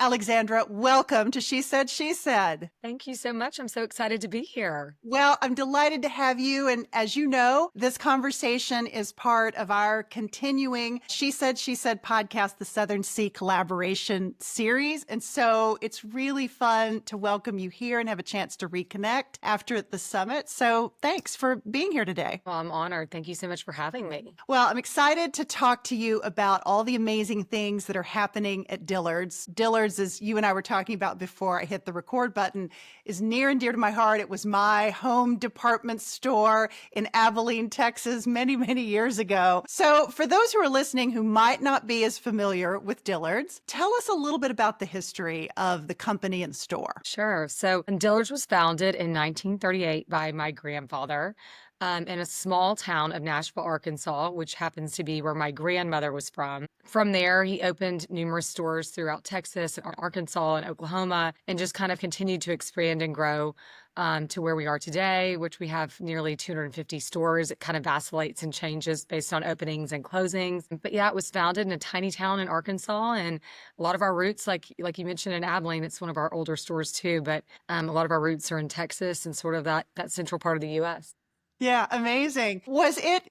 Alexandra, welcome to She Said, She Said. Thank you so much. I'm so excited to be here. Well, I'm delighted to have you. And as you know, this conversation is part of our continuing She Said, She Said podcast, the Southern Sea Collaboration Series. And so it's really fun to welcome you here and have a chance to reconnect after the summit. So thanks for being here today. Well, I'm honored. Thank you so much for having me. Well, I'm excited to talk to you about all the amazing things that are happening at Dillard's. Dillard's, as you and I were talking about before I hit the record button, is near and dear to my heart. It was my home department store in Abilene, Texas, many, many years ago. So for those who are listening who might not be as familiar with Dillard's, tell us a little bit about the history of the company and store. Sure. So Dillard's was founded in 1938 by my grandfather in a small town of Nashville, Arkansas, which happens to be where my grandmother was from. From there, he opened numerous stores throughout Texas and Arkansas and Oklahoma, and just kind of continued to expand and grow to where we are today, which we have nearly 250 stores. It kind of vacillates and changes based on openings and closings. But yeah, it was founded in a tiny town in Arkansas, and a lot of our roots, like you mentioned in Abilene, it's one of our older stores too, but a lot of our roots are in Texas and sort of that central part of the U.S. Yeah, amazing.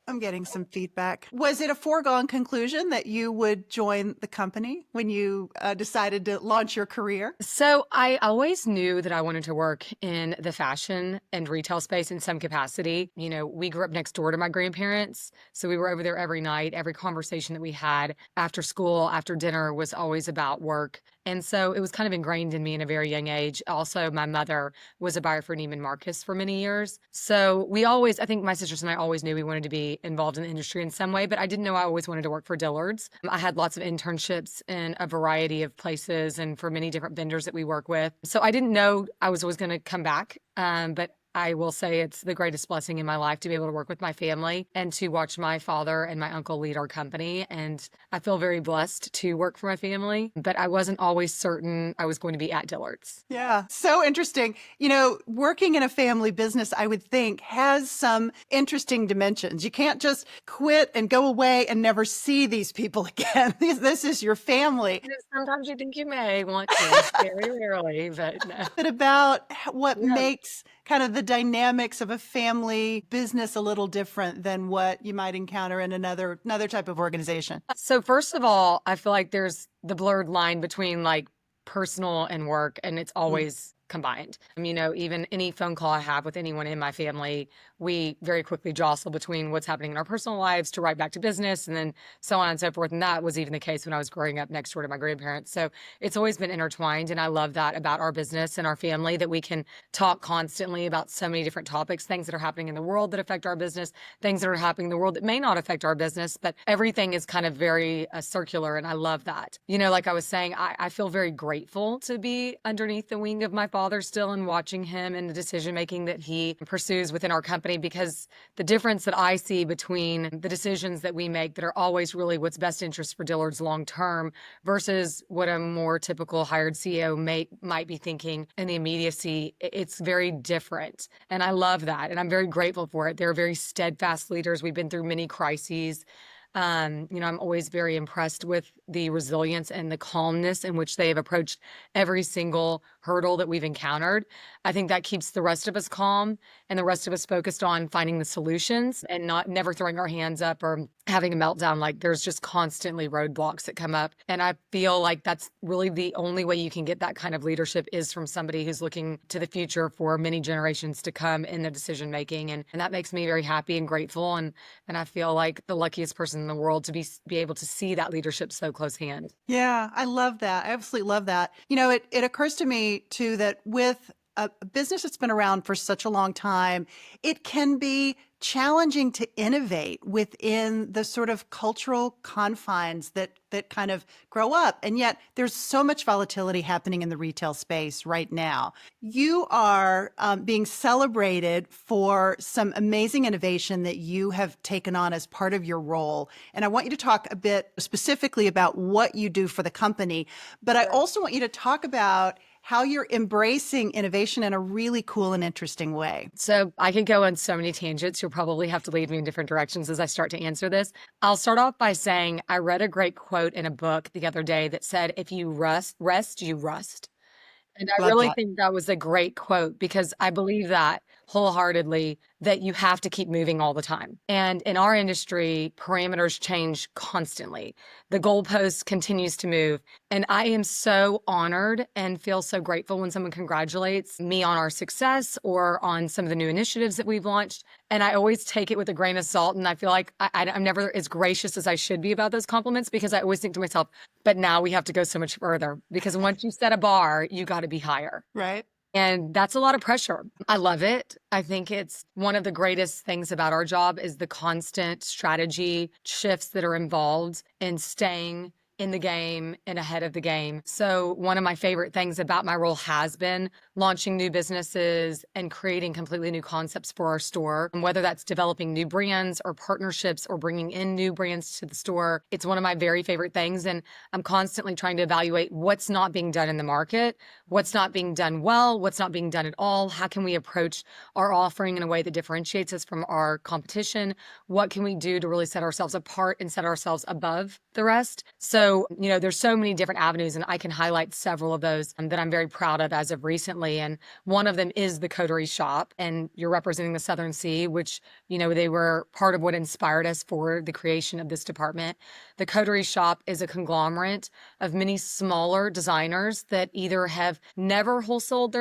I'm getting some feedback. Was it a foregone conclusion that you would join the company when you decided to launch your career? So I always knew that I wanted to work in the fashion and retail space in some capacity. You know, we grew up next door to my grandparents, so we were over there every night. Every conversation that we had after school, after dinner was always about work. And so it was kind of ingrained in me in a very young age. Also, my mother was a buyer for Neiman Marcus for many years. So I think my sisters and I always knew we wanted to be involved in the industry in some way, but I didn't know I always wanted to work for Dillard's. I had lots of internships in a variety of places and for many different vendors that we work with. So I didn't know I was always going to come back, but I will say it's the greatest blessing in my life to be able to work with my family and to watch my father and my uncle lead our company. And I feel very blessed to work for my family, but I wasn't always certain I was going to be at Dillard's. Yeah, so interesting. You know, working in a family business, I would think, has some interesting dimensions. You can't just quit and go away and never see these people again. This is your family. Sometimes you think you may want to, very rarely, but no. But about what Yeah. makes kind of the dynamics of a family business a little different than what you might encounter in another type of organization. So first of all, I feel like there's the blurred line between like personal and work, and it's always combined. You know, even any phone call I have with anyone in my family, we very quickly jostle between what's happening in our personal lives to right back to business, and then so on and so forth. And that was even the case when I was growing up next door to my grandparents. So it's always been intertwined. And I love that about our business and our family, that we can talk constantly about so many different topics, things that are happening in the world that affect our business, things that are happening in the world that may not affect our business, but everything is kind of very circular. And I love that. You know, like I was saying, I feel very grateful to be underneath the wing of my father still and watching him and the decision making that he pursues within our company, because the difference that I see between the decisions that we make that are always really what's best interest for Dillard's long term versus what a more typical hired CEO might be thinking in the immediacy, it's very different. And I love that. And I'm very grateful for it. They're very steadfast leaders. We've been through many crises. You know, I'm always very impressed with the resilience and the calmness in which they have approached every single hurdle that we've encountered. I think that keeps the rest of us calm and the rest of us focused on finding the solutions and never throwing our hands up or having a meltdown. Like there's just constantly roadblocks that come up. And I feel like that's really the only way you can get that kind of leadership is from somebody who's looking to the future for many generations to come in the decision making. And that makes me very happy and grateful. And I feel like the luckiest person in the world to be able to see that leadership so close hand. Yeah, I love that. I absolutely love that. You know, it occurs to me too that with a business that's been around for such a long time, it can be challenging to innovate within the sort of cultural confines that kind of grow up. And yet there's so much volatility happening in the retail space right now. You are being celebrated for some amazing innovation that you have taken on as part of your role. And I want you to talk a bit specifically about what you do for the company, but I also want you to talk about how you're embracing innovation in a really cool and interesting way. So I could go on so many tangents. You'll probably have to lead me in different directions as I start to answer this. I'll start off by saying I read a great quote in a book the other day that said, if you rest, you rust. And I Love really that. think that was a great quote because I believe that wholeheartedly, that you have to keep moving all the time. And in our industry, parameters change constantly. The goalpost continues to move. And I am so honored and feel so grateful when someone congratulates me on our success or on some of the new initiatives that we've launched. And I always take it with a grain of salt. And I feel like I'm never as gracious as I should be about those compliments because I always think to myself, but now we have to go so much further because once you set a bar, you got to be higher. Right. And that's a lot of pressure. I love it. I think it's one of the greatest things about our job is the constant strategy shifts that are involved in staying in the game and ahead of the game. So one of my favorite things about my role has been launching new businesses and creating completely new concepts for our store. And whether that's developing new brands or partnerships or bringing in new brands to the store, it's one of my very favorite things. And I'm constantly trying to evaluate what's not being done in the market, what's not being done well, what's not being done at all. How can we approach our offering in a way that differentiates us from our competition? What can we do to really set ourselves apart and set ourselves above the rest? So, there's so many different avenues, and I can highlight several of those that I'm very proud of as of recently. And one of them is the Coterie Shop, and you're representing the Southern Sea, which, they were part of what inspired us for the creation of this department. The Coterie Shop is a conglomerate of many smaller designers that either have never wholesaled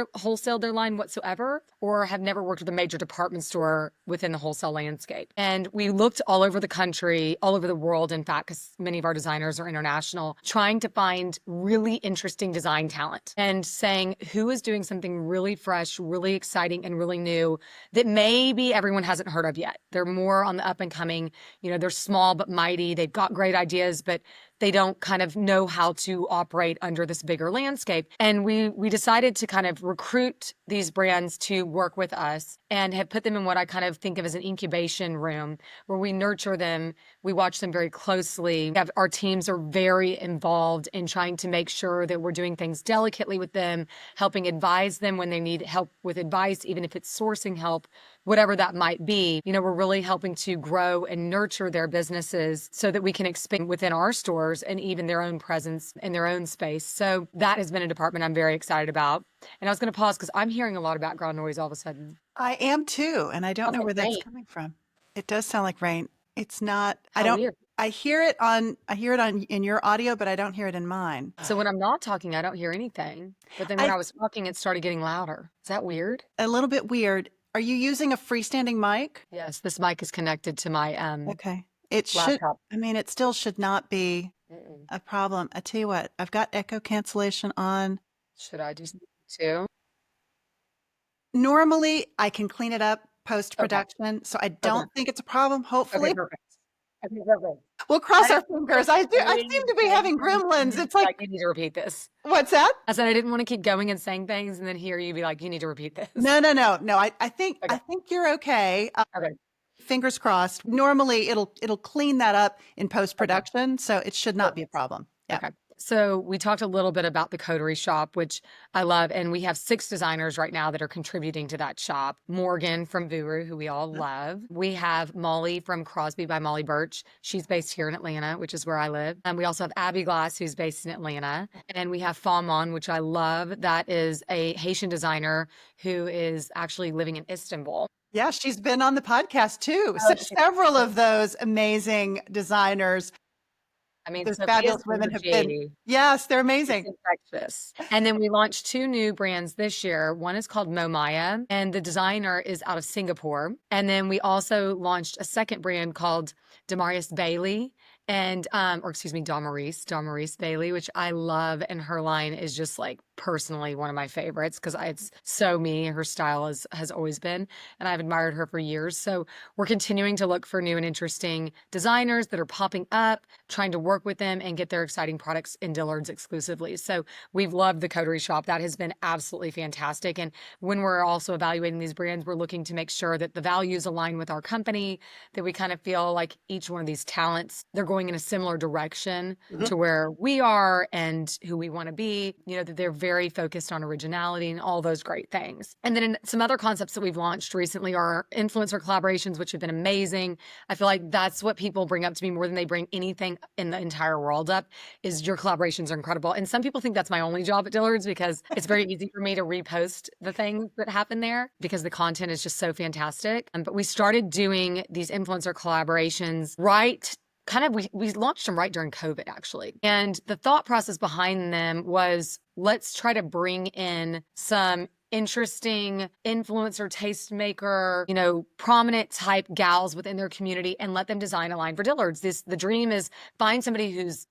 their line whatsoever or have never worked with a major department store within the wholesale landscape. And we looked all over the country, all over the world, in fact, because many of our designers are international, trying to find really interesting design talent and saying who is doing something really fresh, really exciting, and really new that maybe everyone hasn't heard of yet. They're more on the up and coming. They're small but mighty. They've got great ideas, but they don't kind of know how to operate under this bigger landscape. And we decided to kind of recruit these brands to work with us and have put them in what I kind of think of as an incubation room where we nurture them. We watch them very closely. Our teams are very involved in trying to make sure that we're doing things delicately with them, helping advise them when they need help with advice, even if it's sourcing help, whatever that might be. We're really helping to grow and nurture their businesses so that we can expand within our stores and even their own presence in their own space. So that has been a department I'm very excited about. And I was going to pause because I'm hearing a lot of background noise all of a sudden. I am too, and I don't Sounds know like where that's rain. coming from. It does sound like rain. It's not, I How don't, weird. I hear it on in your audio, but I don't hear it in mine. So when I'm not talking, I don't hear anything. But then when I I was talking, it started getting louder. Is that weird? a little bit weird. Are you using a freestanding mic? Yes, this mic is connected to my Okay. It should, laptop. I mean, it still should not be Mm-mm. a problem. I tell you what, I've got echo cancellation on. Should I do something too? Normally, I can clean it up Okay. post-production, so I Okay. don't think it's a problem, Okay, hopefully. perfect. Okay, perfect. We'll cross I our didn't want fingers. to keep I seem going to and be saying having things and gremlins. then It's be like, like, you need to repeat this. what's that? I said I didn't want to keep going and saying things and then hear you be like, you need to repeat this. No. Okay. I think you're okay. Okay. Fingers crossed. Normally, it'll clean that up in Okay. post-production, so it should not be a Perfect. problem. Yeah. Okay. So we talked a little bit about the Coterie Shop, which I love. And we have 6 designers right now that are contributing to that shop. Morgan from Vuru, who we all love. We have Molly from Crosby by Molly Birch. She's based here in Atlanta, which is where I live. And we also have Abby Glass, who's based in Atlanta. And we have Famon, which I love. That is a Haitian designer who is actually living in Istanbul. Yeah, she's been on the podcast too. Oh, So several of those amazing designers, I mean, those Sophia's fabulous women have been, energy. yes, they're It's amazing. infectious. And then we launched 2 new brands this year. One is called Momaya, and the designer is out of Singapore. And then we also launched a second brand called Damarius Bailey, and or excuse me, Damaris Bailey, which I love. And her line is just like personally one of my favorites because it's so me. Her style has always been, and I've admired her for years. So we're continuing to look for new and interesting designers that are popping up, trying to work with them and get their exciting products in Dillard's exclusively. So we've loved the Coterie Shop. That has been absolutely fantastic. And when we're also evaluating these brands, we're looking to make sure that the values align with our company, that we kind of feel like each one of these talents, they're going going in a similar direction Mhm. to where we are and who we want to be, that they're very focused on originality and all those great things. And then some other concepts that we've launched recently are influencer collaborations, which have been amazing. I feel like that's what people bring up to me more than they bring anything in the entire world up, is your collaborations are incredible. And some people think that's my only job at Dillard's, because it's very easy for me to repost the things that happen there because the content is just so fantastic. But we started doing these influencer collaborations we launched them right during COVID, actually. And the thought process behind them was, let's try to bring in some interesting influencer, tastemaker, prominent type gals within their community and let them design a line for Dillard's. The dream is find somebody whose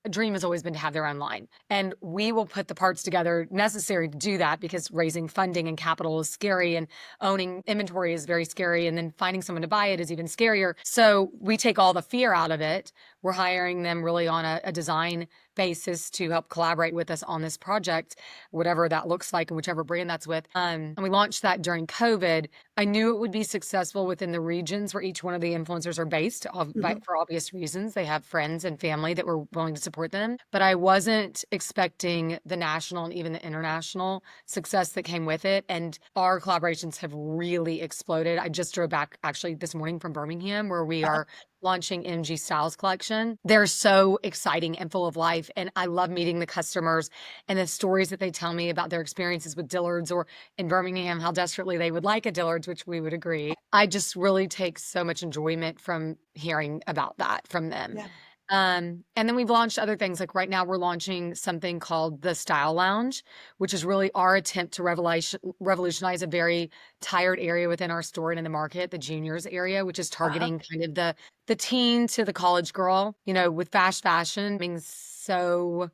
dream has always been to have their own line. And we will put the parts together necessary to do that, because raising funding and capital is scary, and owning inventory is very scary. And then finding someone to buy it is even scarier. So we take all the fear out of it. We're hiring them really on a design basis to help collaborate with us on this project, whatever that looks like and whichever brand that's with. And we launched that during COVID. I knew it would be successful within the regions where each one of the influencers are based, Mhm. for obvious reasons. They have friends and family that were willing to support them. But I wasn't expecting the national and even the international success that came with it. And our collaborations have really exploded. I just drove back actually this morning from Birmingham, where we are launching MG Styles collection. They're so exciting and full of life. And I love meeting the customers and the stories that they tell me about their experiences with Dillard's, or in Birmingham, how desperately they would like a Dillard's, which we would agree. I just really take so much enjoyment from hearing about that from them. Yeah. And then we've launched other things. Like right now, we're launching something called the Style Lounge, which is really our attempt to revolutionize a very tired area within our store and in the market, the juniors area, which is Uh-huh. targeting kind of the teen to the college girl, with fast fashion being so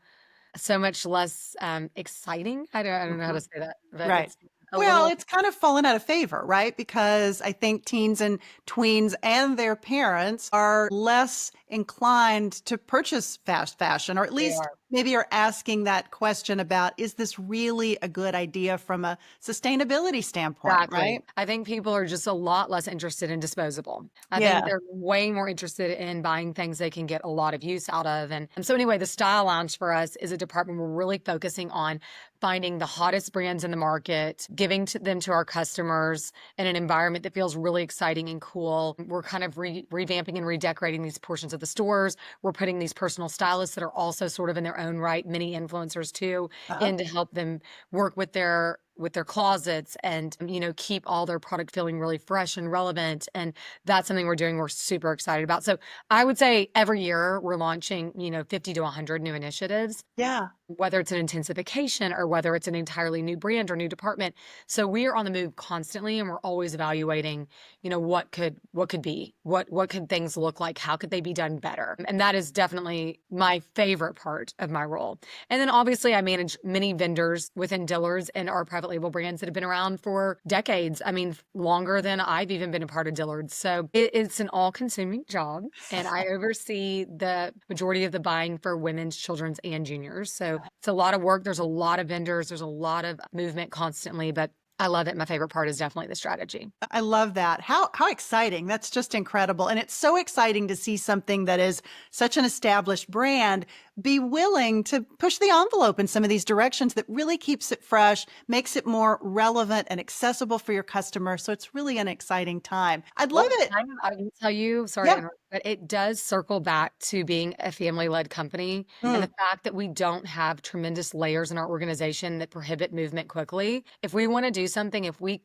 much less exciting. I don't know how to Mhm. say that, but Right. it's a Well, little, it's kind of fallen out of favor, right? Because I think teens and tweens and their parents are less inclined to purchase fast fashion, or at they least are. maybe are asking that question about, is this really a good idea from a sustainability standpoint, Exactly. right? I think people are just a lot less interested in disposable. I think Yeah. they're way more interested in buying things they can get a lot of use out of. And so anyway, the Style Lounge for us is a department we're really focusing on finding the hottest brands in the market, giving them to our customers in an environment that feels really exciting and cool. We're kind of revamping and redecorating these portions of the stores. We're putting these personal stylists that are also sort of in their own right, mini influencers too, Uh-huh. in to help them work with their closets and keep all their product feeling really fresh and relevant. And that's something we're super excited about. So I would say every year we're launching 50 to 100 new initiatives, Yeah. whether it's an intensification or whether it's an entirely new brand or new department. So we are on the move constantly, and we're always evaluating, what could things look like? How could they be done better? And that is definitely my favorite part of my role. And then obviously I manage many vendors within Dillard's and our private label brands that have been around for decades. I mean, longer than I've even been a part of Dillard's. So it's an all-consuming job, and I oversee the majority of the buying for women's, children's, and juniors. So it's a lot of work. There's a lot of vendors. There's a lot of movement constantly, but I love it. My favorite part is definitely the strategy. I love that. How exciting. That's just incredible. And it's so exciting to see something that is such an established brand be willing to push the envelope in some of these directions that really keeps it fresh, makes it more relevant and accessible for your customer. So it's really an exciting time. I'd love Well, it. I will tell you, sorry to Yeah. interrupt, but it does circle back to being a family-led company, and Mm. the fact that we don't have tremendous layers in our organization that prohibit movement quickly. If we want to do something, if we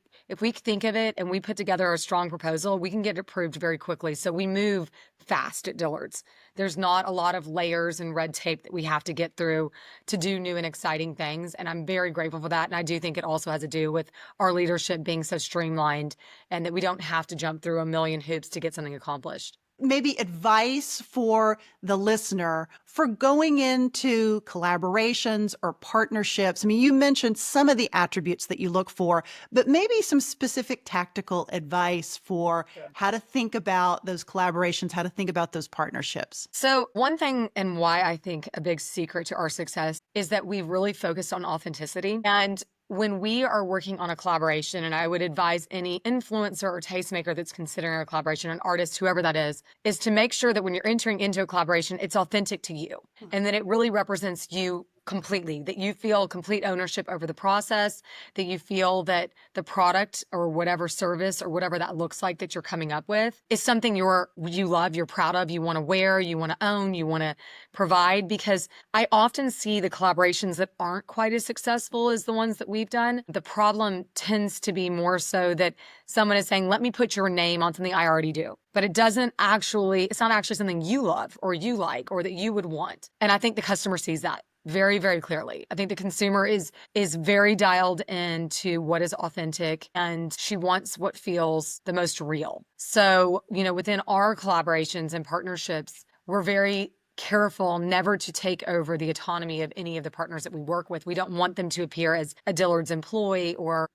think of it and we put together a strong proposal, we can get it approved very quickly. So we move fast at Dillard's. There's not a lot of layers and red tape that we have to get through to do new and exciting things, and I'm very grateful for that. And I do think it also has to do with our leadership being so streamlined, and that we don't have to jump through a million hoops to get something accomplished. Maybe advice for the listener for going into collaborations or partnerships. I mean, you mentioned some of the attributes that you look for, but maybe some specific tactical advice for Sure. how to think about those collaborations, how to think about those partnerships. So, one thing, and why I think a big secret to our success, is that we've really focused on authenticity. And when we are working on a collaboration, and I would advise any influencer or tastemaker that's considering a collaboration, an artist, whoever that is to make sure that when you're entering into a collaboration, it's authentic to you and that it really represents you completely, that you feel complete ownership over the process, that you feel that the product or whatever service or whatever that looks like that you're coming up with is something you love, you're proud of, you want to wear, you want to own, you want to provide. Because I often see the collaborations that aren't quite as successful as the ones that we've done. The problem tends to be more so that someone is saying, let me put your name on something I already do. But it's not actually something you love or you like or that you would want. And I think the customer sees that very, very clearly. I think the consumer is very dialed into what is authentic, and she wants what feels the most real. So, within our collaborations and partnerships, we're very careful never to take over the autonomy of any of the partners that we work with. We don't want them to appear as a Dillard's employee or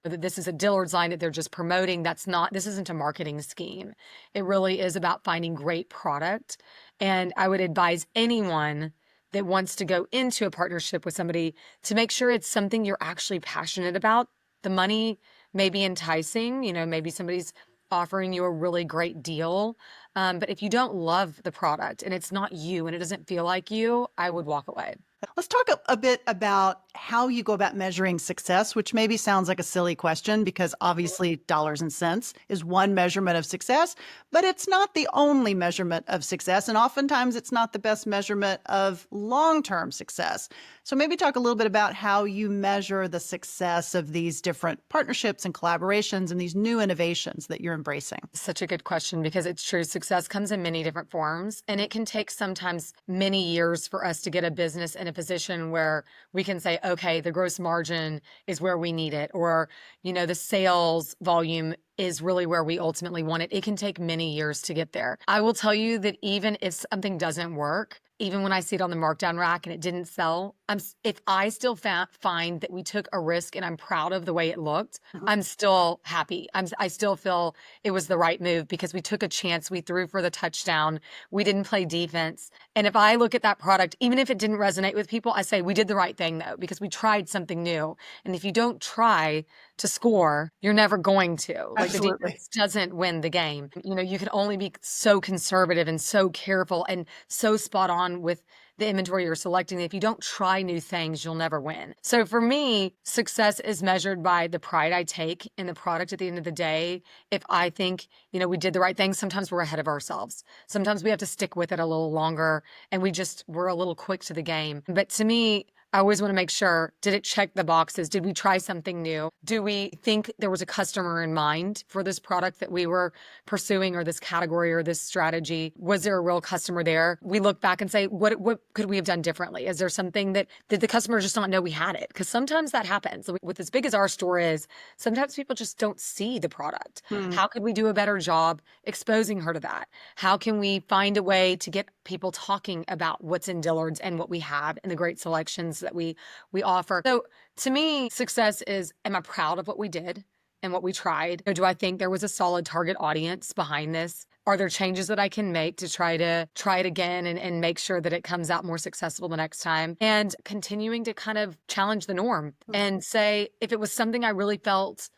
that this is a Dillard's line that they're just promoting. This isn't a marketing scheme. It really is about finding great product. And I would advise anyone that wants to go into a partnership with somebody to make sure it's something you're actually passionate about. The money may be enticing, maybe somebody's offering you a really great deal. But if you don't love the product and it's not you and it doesn't feel like you, I would walk away. Let's talk a bit about how you go about measuring success, which maybe sounds like a silly question because obviously dollars and cents is one measurement of success, but it's not the only measurement of success. And oftentimes it's not the best measurement of long-term success. So maybe talk a little bit about how you measure the success of these different partnerships and collaborations and these new innovations that you're embracing. Such a good question because it's true. Success comes in many different forms, and it can take sometimes many years for us to get a business in a position where we can say, okay, the gross margin is where we need it, or, the sales volume is really where we ultimately want it. It can take many years to get there. I will tell you that even if something doesn't work, even when I see it on the markdown rack and it didn't sell, if I still find that we took a risk and I'm proud of the way it looked, I'm still happy. I still feel it was the right move because we took a chance. We threw for the touchdown. We didn't play defense. And if I look at that product, even if it didn't resonate with people, I say we did the right thing though, because we tried something new. And if you don't try to score, you're never going to. Like the defense doesn't win the game. You can only be so conservative and so careful and so spot on with the inventory you're selecting. If you don't try new things, you'll never win. So for me, success is measured by the pride I take in the product at the end of the day. If I think, we did the right thing, sometimes we're ahead of ourselves. Sometimes we have to stick with it a little longer and we're a little quick to the game. But to me, I always want to make sure, did it check the boxes? Did we try something new? Do we think there was a customer in mind for this product that we were pursuing or this category or this strategy? Was there a real customer there? We look back and say, what could we have done differently? Is there something did the customer just not know we had it? Because sometimes that happens. With as big as our store is, sometimes people just don't see the product. How could we do a better job exposing her to that? How can we find a way to get people talking about what's in Dillard's and what we have and the great selections that we offer? So to me, success is, am I proud of what we did and what we tried? Or do I think there was a solid target audience behind this? Are there changes that I can make to try it again and make sure that it comes out more successful the next time? And continuing to kind of challenge the norm and say, if it was something I really felt,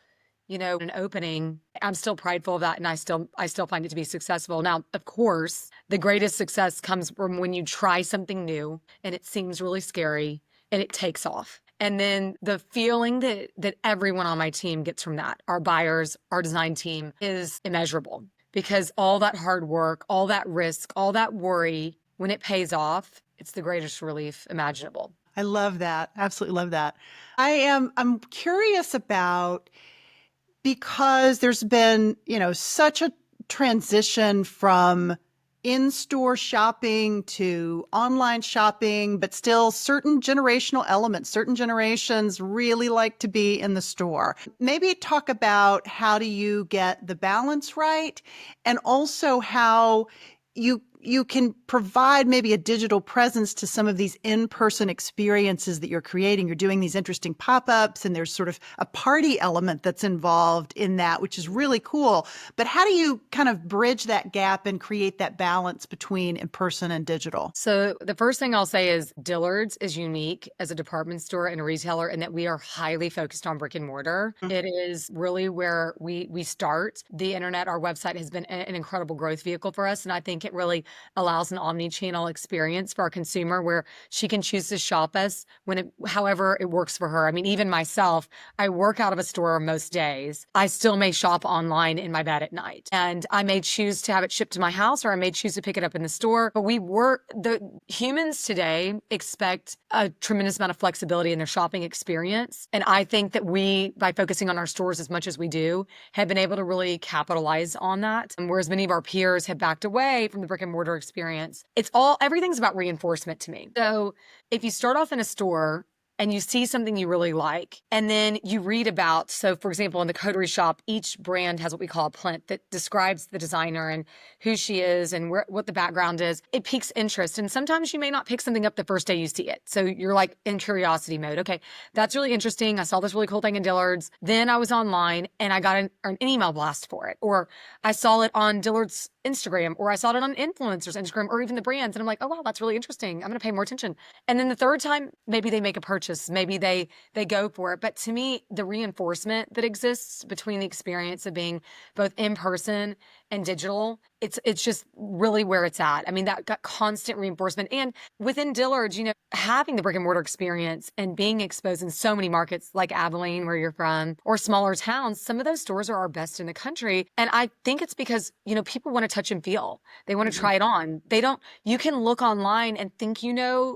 an opening, I'm still prideful of that and I still find it to be successful. Now, of course, the greatest success comes from when you try something new and it seems really scary and it takes off. And then the feeling that everyone on my team gets from that, our buyers, our design team, is immeasurable. Because all that hard work, all that risk, all that worry, when it pays off, it's the greatest relief imaginable. I love that. Absolutely love that. I'm curious about, because there's been, such a transition from in-store shopping to online shopping, but still certain generational elements. Certain generations really like to be in the store. Maybe talk about how do you get the balance right, and also how you you can provide maybe a digital presence to some of these in-person experiences that you're creating. You're doing these interesting pop-ups, and there's sort of a party element that's involved in that, which is really cool. But how do you kind of bridge that gap and create that balance between in-person and digital? So the first thing I'll say is Dillard's is unique as a department store and a retailer in that we are highly focused on brick and mortar. It is really where we start. The internet, our website has been an incredible growth vehicle for us. And I think it really allows an omni-channel experience for our consumer where she can choose to shop us however it works for her. I mean, even myself, I work out of a store most days. I still may shop online in my bed at night. And I may choose to have it shipped to my house, or I may choose to pick it up in the store. But the humans today expect a tremendous amount of flexibility in their shopping experience. And I think that we, by focusing on our stores as much as we do, have been able to really capitalize on that. And whereas many of our peers have backed away from the brick and mortar experience, everything's about reinforcement to me. So if you start off in a store and you see something you really like, and then you read about, so for example, in the Coterie Shop, each brand has what we call a plinth that describes the designer and who she is and what the background is. It piques interest. And sometimes you may not pick something up the first day you see it. So you're like in curiosity mode. Okay, that's really interesting. I saw this really cool thing in Dillard's. Then I was online and I got an email blast for it. Or I saw it on Dillard's Instagram, or I saw it on influencers Instagram, or even the brands. And I'm like, oh, wow, that's really interesting. I'm going to pay more attention. And then the third time, maybe they make a purchase. Maybe they go for it. But to me, the reinforcement that exists between the experience of being both in person and digital, it's just really where it's at. I mean, that got constant reinforcement. And within Dillard's, having the brick and mortar experience and being exposed in so many markets like Abilene, where you're from, or smaller towns, some of those stores are our best in the country. And I think it's because, people want to touch and feel. They want to try it on. You can look online and think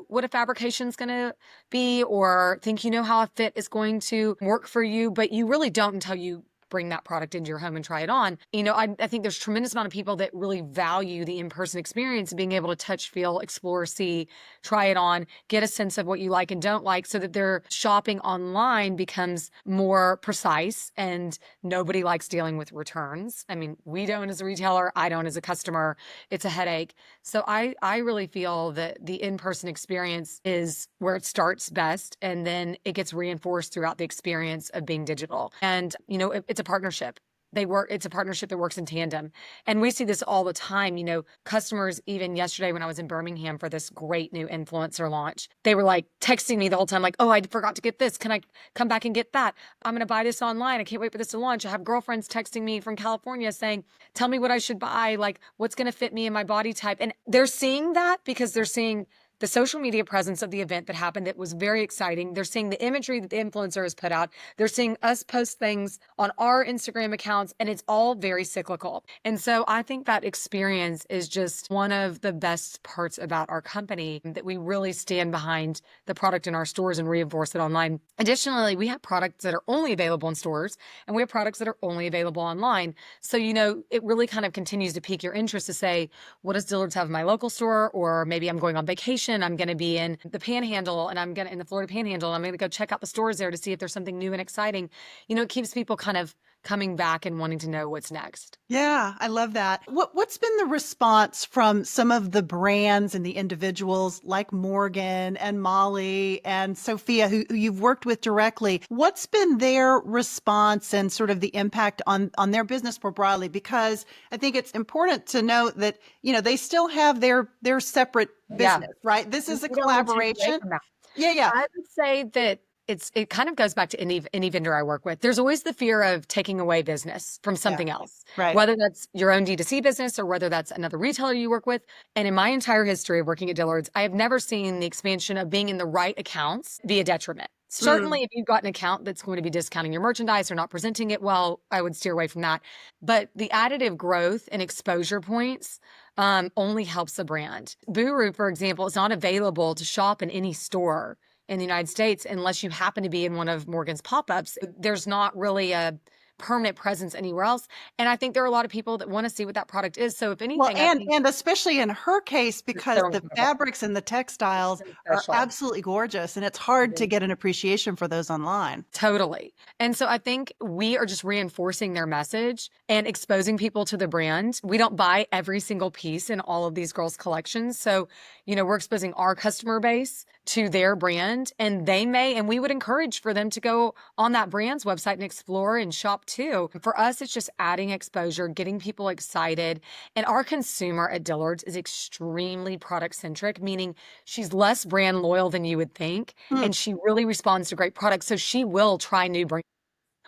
what a fabrication is going to be, or think how a fit is going to work for you, but you really don't until you bring that product into your home and try it on. I think there's a tremendous amount of people that really value the in-person experience of being able to touch, feel, explore, see, try it on, get a sense of what you like and don't like, so that their shopping online becomes more precise, and nobody likes dealing with returns. I mean, we don't as a retailer, I don't as a customer. It's a headache. So I really feel that the in-person experience is where it starts best, and then it gets reinforced throughout the experience of being digital. And, it's a partnership. It's a partnership that works in tandem. And we see this all the time. Customers, even yesterday when I was in Birmingham for this great new influencer launch, they were like texting me the whole time, like, oh, I forgot to get this. Can I come back and get that? I'm going to buy this online. I can't wait for this to launch. I have girlfriends texting me from California saying, tell me what I should buy, like what's going to fit me and my body type. And they're seeing that because they're seeing the social media presence of the event that happened that was very exciting. They're seeing the imagery that the influencer has put out. They're seeing us post things on our Instagram accounts, and it's all very cyclical. And so I think that experience is just one of the best parts about our company, that we really stand behind the product in our stores and reinforce it online. Additionally, we have products that are only available in stores, and we have products that are only available online. So, it really kind of continues to pique your interest to say, what does Dillard's have in my local store? Or maybe I'm going on vacation. I'm going to be in the Panhandle, and I'm going to in the Florida Panhandle. I'm going to go check out the stores there to see if there's something new and exciting. It keeps people kind of coming back and wanting to know what's next. Yeah, I love that. What's been the response from some of the brands and the individuals like Morgan and Molly and Sophia, who you've worked with directly? What's been their response and sort of the impact on their business more broadly? Because I think it's important to note that, they still have their separate business, right? This is a We don't want to take away collaboration. from that. Yeah. I would say that it kind of goes back to any vendor I work with. There's always the fear of taking away business from something else, Right. whether that's your own D2C business or whether that's another retailer you work with. And in my entire history of working at Dillard's, I have never seen the expansion of being in the right accounts be a detriment. Certainly, if you've got an account that's going to be discounting your merchandise or not presenting it well, I would steer away from that. But the additive growth and exposure points only helps the brand. Buru, for example, is not available to shop in any store in the United States unless you happen to be in one of Morgan's pop-ups. There's not really a permanent presence anywhere else. And I think there are a lot of people that want to see what that product is. So if Well, anything, I think and especially in her case, it's because so the incredible. fabrics and the It's textiles so are special. absolutely gorgeous, and it's hard to get an appreciation for those online. Totally. And so I think we are just reinforcing their message and exposing people to the brand. We don't buy every single piece in all of these girls' collections. So, we're exposing our customer base to their brand, and and we would encourage for them to go on that brand's website and explore and shop too. For us, it's just adding exposure, getting people excited. And our consumer at Dillard's is extremely product centric, meaning she's less brand loyal than you would think. Hmm. And she really responds to great products. So she will try new brands.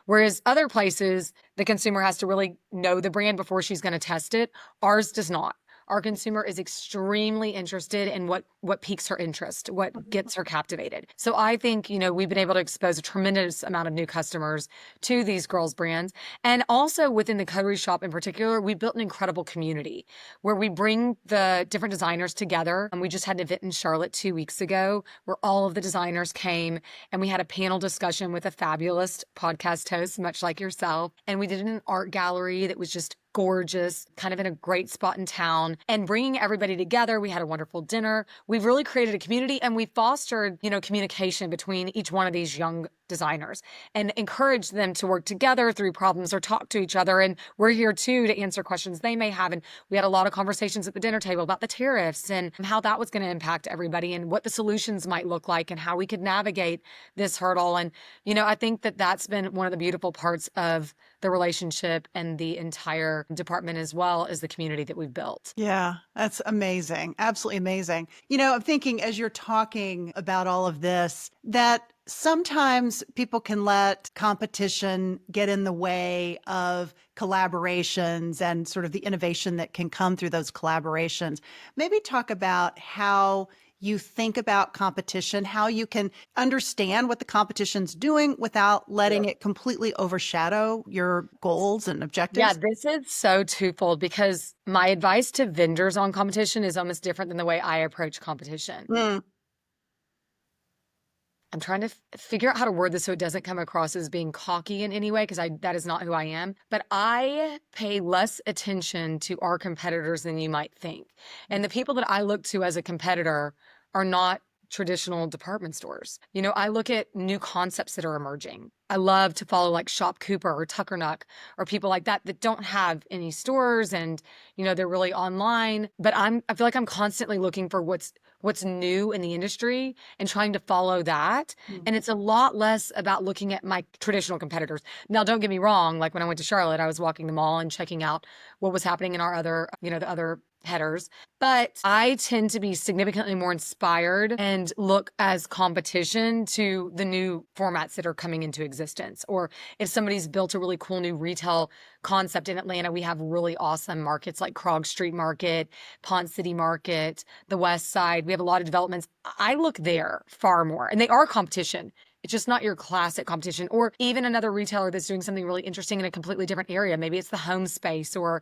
Whereas other places, the consumer has to really know the brand before she's going to test it. Ours does not. Our consumer is extremely interested in what piques her interest, what gets her captivated. So I think, we've been able to expose a tremendous amount of new customers to these girls' brands. And also within the Coterie Shop in particular, we built an incredible community where we bring the different designers together. And we just had an event in Charlotte 2 weeks ago where all of the designers came, and we had a panel discussion with a fabulous podcast host, much like yourself. And we did an art gallery that was just gorgeous, kind of in a great spot in town, and bringing everybody together. We had a wonderful dinner. We've really created a community, and we fostered, communication between each one of these young designers and encouraged them to work together through problems or talk to each other. And we're here too to answer questions they may have. And we had a lot of conversations at the dinner table about the tariffs and how that was going to impact everybody and what the solutions might look like and how we could navigate this hurdle. And, I think that that's been one of the beautiful parts of the relationship and the entire department, as well as the community that we've built. Yeah, that's amazing. Absolutely amazing. I'm thinking as you're talking about all of this, that sometimes people can let competition get in the way of collaborations and sort of the innovation that can come through those collaborations. Maybe talk about how you think about competition, how you can understand what the competition's doing without letting it completely overshadow your goals and Yeah, objectives. this is so twofold because my advice to vendors on competition is almost different than the way I approach competition. Mm. I'm trying to figure out how to word this so it doesn't come across as being cocky in any way, because that is not who I am. But I pay less attention to our competitors than you might think. And the people that I look to as a competitor are not traditional department stores. I look at new concepts that are emerging. I love to follow like Shop Cooper or Tuckernuck or people like that don't have any stores, and they're really online. But I feel like I'm constantly looking for what's new in the industry and trying to follow that. And it's a lot less about looking at my traditional competitors. Now, don't get me wrong. Like when I went to Charlotte, I was walking the mall and checking out what was happening in our other, the other headers. But I tend to be significantly more inspired and look as competition to the new formats that are coming into existence. Or if somebody's built a really cool new retail concept in Atlanta, we have really awesome markets like Krog Street Market, Ponce City Market, the West Side. We have a lot of developments. I look there far more, and they are competition. It's just not your classic competition, or even another retailer that's doing something really interesting in a completely different area. Maybe it's the home space or,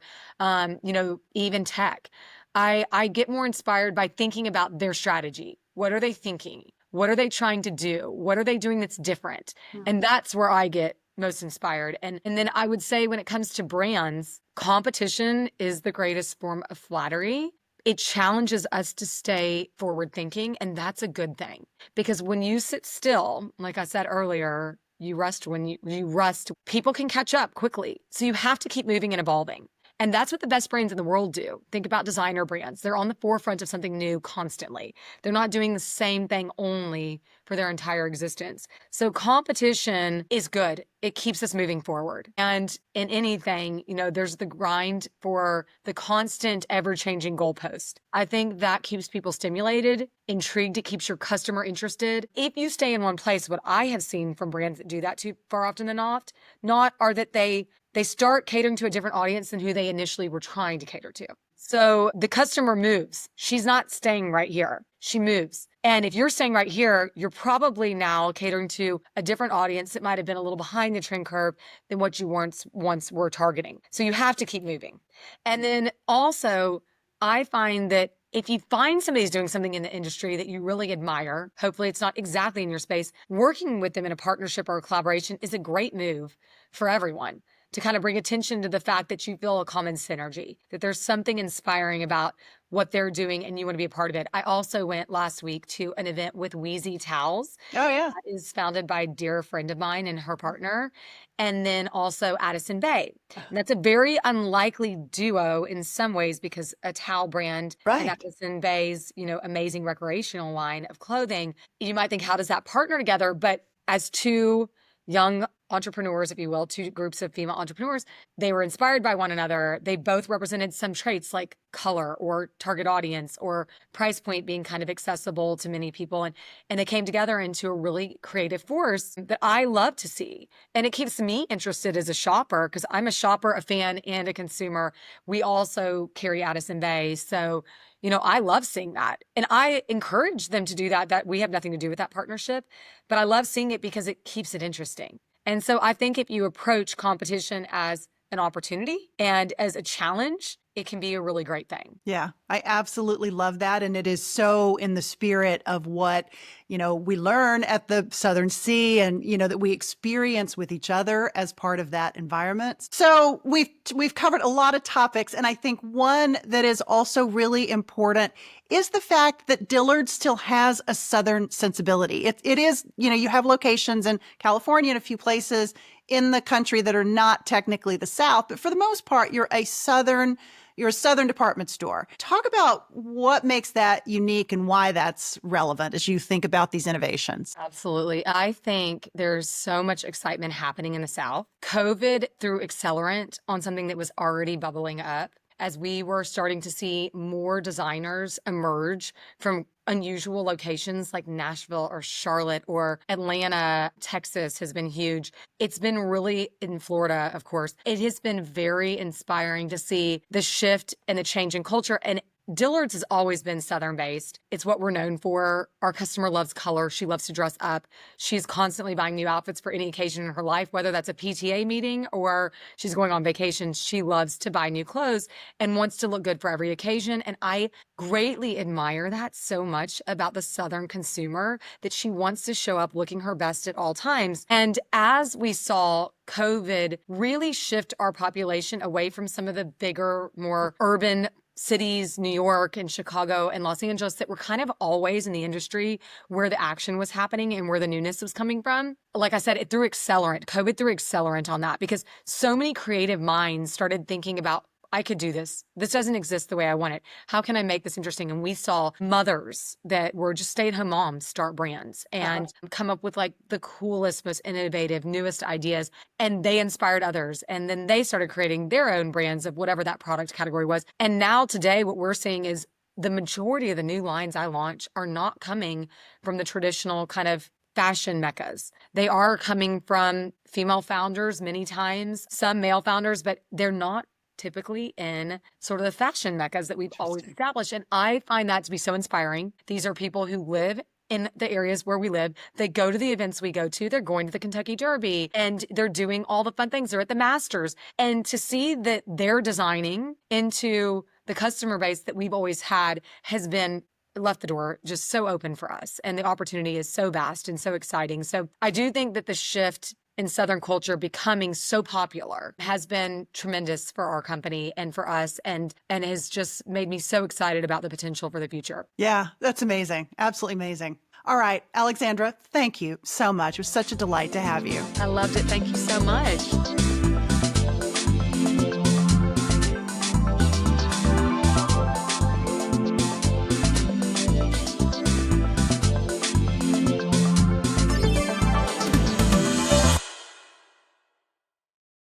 even tech. I get more inspired by thinking about their strategy. What are they thinking? What are they trying to do? What are they doing that's different? And that's where I get most inspired. And then I would say when it comes to brands, competition is the greatest form of flattery. It challenges us to stay forward thinking, and that's a good thing. Because when you sit still, like I said earlier, you rust when you rust, people can catch up quickly. So you have to keep moving and evolving. And that's what the best brands in the world do. Think about designer brands. They're on the forefront of something new constantly. They're not doing the same thing only for their entire existence. So competition is good. It keeps us moving forward. And in anything, there's the grind for the constant ever-changing goalpost. I think that keeps people stimulated, intrigued. It keeps your customer interested. If you stay in one place, what I have seen from brands that do that too far often than not are that they start catering to a different audience than who they initially were trying to cater to. So the customer moves. She's not staying right here. She moves. And if you're staying right here, you're probably now catering to a different audience that might have been a little behind the trend curve than what you once were targeting. So you have to keep moving. And then also, I find that if you find somebody's doing something in the industry that you really admire, hopefully it's not exactly in your space, working with them in a partnership or a collaboration is a great move for everyone. to kind of bring attention to the fact that you feel a common synergy, that there's something inspiring about what they're doing and you want to be a part of it. I also went last week to an event with Wheezy Towels. Oh, yeah. That is founded by a dear friend of mine and her partner, and then also Addison Bay. And that's a very unlikely duo in some ways because a towel brand and Right. Addison Bay's, amazing recreational line of clothing. You might think, how does that partner together? But as two young entrepreneurs, if you will, two groups of female entrepreneurs, they were inspired by one another. They both represented some traits like color or target audience or price point being kind of accessible to many people. And they came together into a really creative force that I love to see. And it keeps me interested as a shopper because I'm a shopper, a fan, and a consumer. We also carry Addison Bay. So, I love seeing that. And I encourage them to do that we have nothing to do with that partnership, but I love seeing it because it keeps it interesting. And so I think if you approach competition as an opportunity and as a challenge, it can be a really great thing. Yeah, I absolutely love that. And it is so in the spirit of what, we learn at the Southern Sea and, that we experience with each other as part of that environment. So we've covered a lot of topics. And I think one that is also really important is the fact that Dillard still has a Southern sensibility. It is, you have locations in California and a few places in the country that are not technically the South, but for the most part, you're a Southern department store. Talk about what makes that unique and why that's relevant as you think about these innovations. Absolutely. I think there's so much excitement happening in the South. COVID threw accelerant on something that was already bubbling up as we were starting to see more designers emerge from unusual locations like Nashville or Charlotte or Atlanta. Texas has been huge. It's been really in Florida, of course. It has been very inspiring to see the shift and the change in culture. And Dillard's has always been Southern based. It's what we're known for. Our customer loves color. She loves to dress up. She's constantly buying new outfits for any occasion in her life, whether that's a PTA meeting or she's going on vacation. She loves to buy new clothes and wants to look good for every occasion. And I greatly admire that so much about the Southern consumer, that she wants to show up looking her best at all times. And as we saw COVID really shift our population away from some of the bigger, more urban cities, New York and Chicago and Los Angeles, that were kind of always in the industry where the action was happening and where the newness was coming from. Like I said, it threw accelerant. COVID threw accelerant on that because so many creative minds started thinking about, I could do this. This doesn't exist the way I want it. How can I make this interesting? And we saw mothers that were just stay-at-home moms start brands and come up with like the coolest, most innovative, newest ideas. And they inspired others. And then they started creating their own brands of whatever that product category was. And now today, what we're seeing is the majority of the new lines I launch are not coming from the traditional kind of fashion meccas. They are coming from female founders many times, some male founders, but they're not typically in sort of the fashion meccas that we've always established. And I find that to be so inspiring. These are people who live in the areas where we live. They go to the events we go to. They're going to the Kentucky Derby and they're doing all the fun things. They're at the Masters. And to see that they're designing into the customer base that we've always had has been left the door just so open for us. And the opportunity is so vast and so exciting. So I do think that the shift in Southern culture becoming so popular has been tremendous for our company and for us and has just made me so excited about the potential for the future. Yeah, that's amazing. Absolutely amazing. All right, Alexandra, thank you so much. It was such a delight to have you. I loved it. Thank you so much.